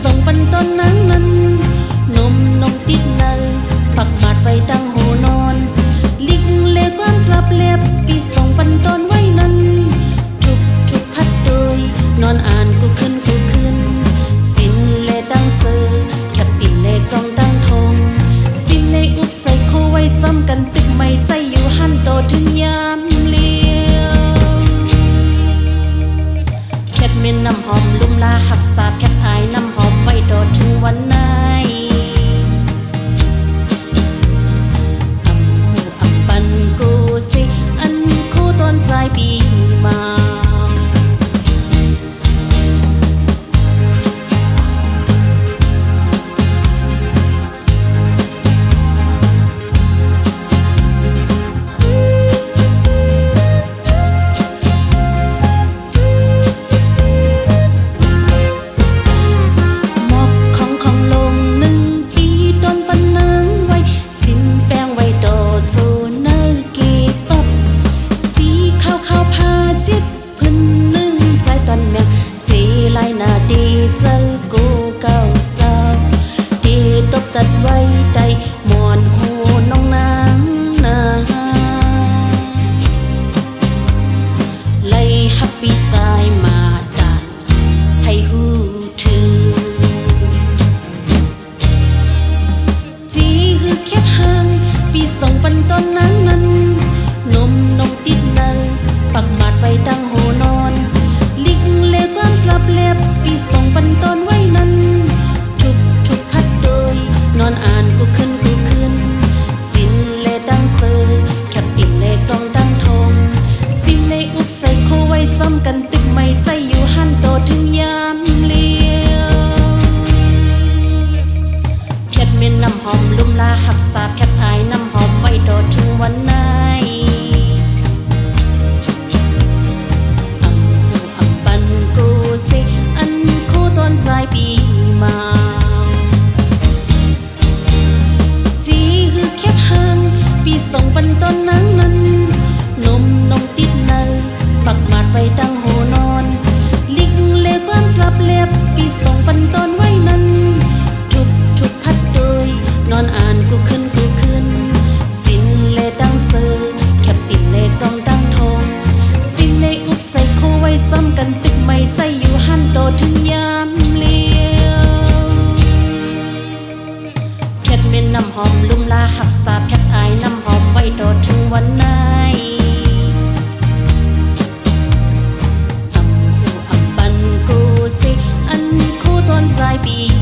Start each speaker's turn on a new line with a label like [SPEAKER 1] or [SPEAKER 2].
[SPEAKER 1] ส่งปันต้นนั้นนมติดเนยปักหมาดไว้ตั้งหูนอนลิกเล็กก้อนจับเล็บปีส่งปันต้นไว้นั้นทุกพัดโดยนอนอ่านกูขึ้นสินเลดังเซอแคบติ่นเลจองดังทงสินเลอุบใส่โคไว้ซ้ำกันตึกไม่ใส่อยู่หันโตถึงยามเลี้ยวแคบเม็นน้ำหอมลุ่มลาหักษาแคบอายน้ำหอมไว้โตถึงวันไหนปันกูสิอันคู่ต้นสายปีมาตัดไว้ใดหมอนหูน้องนางนาไล่ฮับปีใจมาดัดให้หูถือจีหือแคบห่างปีส่งปันต้นนั้นนมติดเนยปักหมาดไว้ตั้งหูนอนลิกเล็กก้อนจับเล็บปีส่งปันต้นไว้นั้นทุกพัดโดยนอนอ่านกูขึ้นสินเลดังเซอแคบติ่นเลจองดังทงสินเลอุบใส่โคไว้ซ้ำกันตึกไม่ใส่อยู่หันโตถึงยามเลี้ยวแคบเม็นน้ำหอมลุ่มลาหักษาแคบอายน้ำหอมไว้โตถึงวันไหนปันกูสิอันคู่ต้นสายปีมาปีส่งปันต้นนั้นนมติดเนยปักหมาดไว้ตั้งหูนอนลิกเล็กก้อนจับเล็บปีส่งปันต้นไว้นั้นทุกพัดโดยนอนอ่านกูขึ้นสินเลดังเซอแคบติ่นเลจองดังทงสินเลอุบใส่โคไว้ซ้ำกันตึกไม่ใส่อยู่หันโตถึงยามเลี้ยวแคบเม็นน้ำหอมลุ่มลาหักษาแคบอายน้ำหอมไว้โตถึงวันไหนปันกูสิอันคู่ต้นสายปี